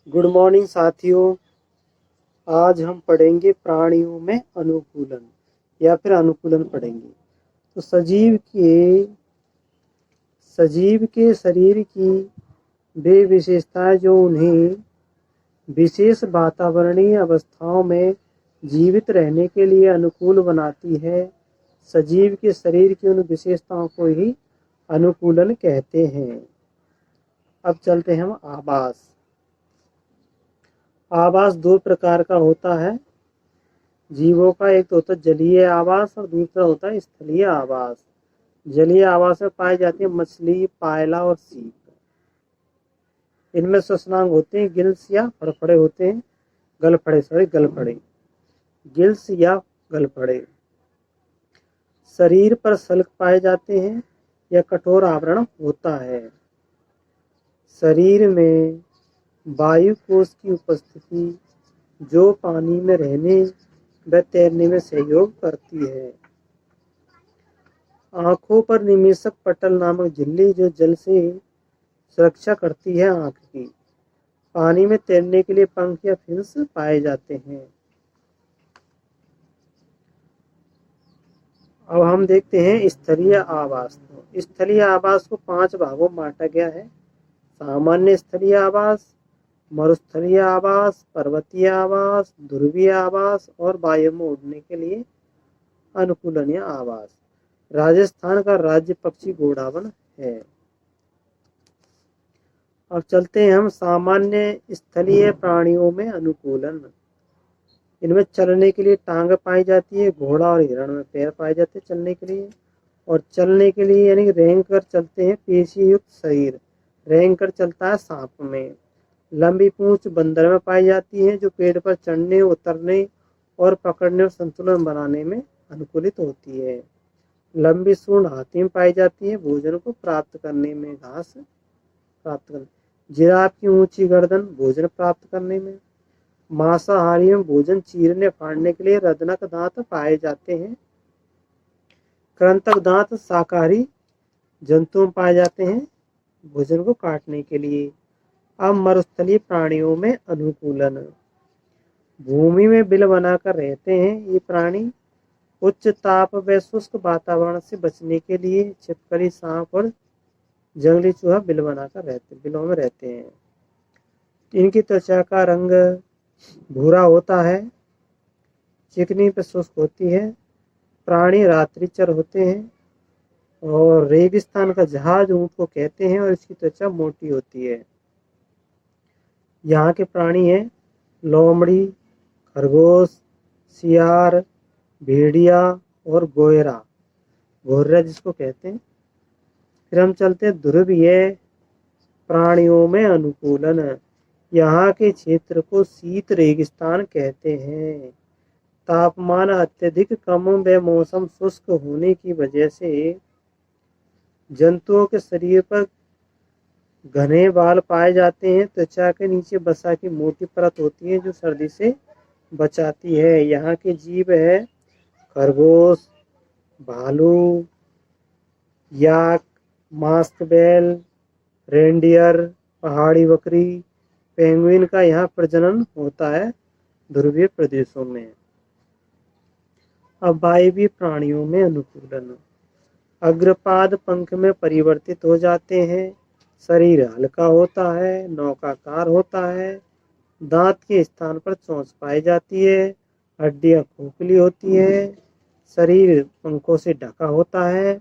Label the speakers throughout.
Speaker 1: Good morning साथियों। आज हम पढ़ेंगे प्राणियों में अनुकूलन या फिर अनुकूलन पढ़ेंगे। तो सजीव के शरीर की वे विशेषताएं जो उन्हें विशेष वातावरणीय अवस्थाओं में जीवित रहने के लिए अनुकूल बनाती है, सजीव के शरीर की उन विशेषताओं को ही अनुकूलन कहते हैं। अब चलते हैं हम आवास। आवास दो प्रकार का होता है जीवों का। एक तो होता है जलीय आवास और दूसरा होता है स्थलीय आवास। जलीय आवास में पाई जाती है मछली, पायला और सीप। इनमें श्वसनांग होते हैं गिल्स या फड़फड़े होते हैं, गलफड़े गिल्स या गलफड़े। शरीर पर सल्क पाए जाते हैं या कठोर आवरण होता है। शरीर में वायु कोश की उपस्थिति जो पानी में रहने व तैरने में सहयोग करती है। आंखों पर निमेषक पटल नामक झिल्ली जो जल से सुरक्षा करती है आंख की। पानी में तैरने के लिए पंख या फिन्स पाए जाते हैं। अब हम देखते हैं स्थलीय आवास। स्थलीय आवास को 5 भागों में बांटा गया है। सामान्य स्थलीय आवास, मरुस्थलीय आवास, पर्वतीय आवास, ध्रुवीय आवास और वायु में उड़ने के लिए अनुकूलनीय आवास। राजस्थान का राज्य पक्षी गोडावन है। अब चलते हैं हम सामान्य स्थलीय प्राणियों में अनुकूलन। इनमें चलने के लिए टांग पाई जाती है। घोड़ा और हिरण में पैर पाए जाते हैं चलने के लिए। और चलने के लिए यानी रेंग कर चलते हैं पेशी युक्त शरीर। रेंग कर चलता है सांप में। लंबी पूंछ बंदर में पाई जाती है जो पेड़ पर चढ़ने, उतरने और पकड़ने और संतुलन बनाने में अनुकूलित होती है। लंबी सूंड हाथी में पाई जाती है भोजन को प्राप्त करने में, घास प्राप्त करने। जिराफ की ऊंची गर्दन भोजन प्राप्त करने में। मांसाहारी में भोजन चीरने फाड़ने के लिए रदनक दांत पाए जाते हैं। कृंतक दांत शाकाहारी जंतुओं में पाए जाते हैं भोजन को काटने के लिए। अब मरुस्थलीय प्राणियों में अनुकूलन। भूमि में बिल बनाकर रहते हैं ये प्राणी। उच्च ताप व शुष्क वातावरण से बचने के लिए छिपकली, सांप और जंगली चूहा बिलों में रहते हैं। इनकी त्वचा का रंग भूरा होता है, चिकनी पे शुष्क होती है। प्राणी रात्रिचर होते हैं और रेगिस्तान का जहाज ऊंट को कहते हैं और इसकी त्वचा मोटी होती है। यहाँ के प्राणी हैं लोमड़ी, खरगोश, सियार, भेड़िया और घोर्रा जिसको कहते हैं। फिर हम चलते हैं ध्रुवीय प्राणियों में अनुकूलन। यहाँ के क्षेत्र को शीत रेगिस्तान कहते हैं। तापमान अत्यधिक कम व मौसम शुष्क होने की वजह से जंतुओं के शरीर पर घने बाल पाए जाते हैं। त्वचा के नीचे वसा की मोटी परत होती है जो सर्दी से बचाती है। यहाँ के जीव है खरगोश, भालू, याक, मास्क बैल, रेंडियर, पहाड़ी बकरी, पेंगुइन का यहाँ प्रजनन होता है ध्रुवीय प्रदेशों में। अब वायवीय प्राणियों में अनुकूलन। अग्रपाद पंख में परिवर्तित हो जाते हैं। शरीर हल्का होता है, नौकाकार होता है। दांत के स्थान पर चोंच पाई जाती है। हड्डियां खोखली होती है। शरीर पंखों से ढका होता है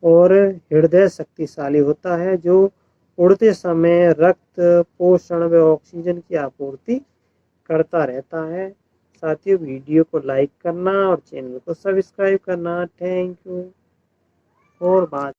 Speaker 1: और हृदय शक्तिशाली होता है जो उड़ते समय रक्त, पोषण व ऑक्सीजन की आपूर्ति करता रहता है। साथियों, वीडियो को लाइक करना और चैनल को सब्सक्राइब करना। Thank you. और बात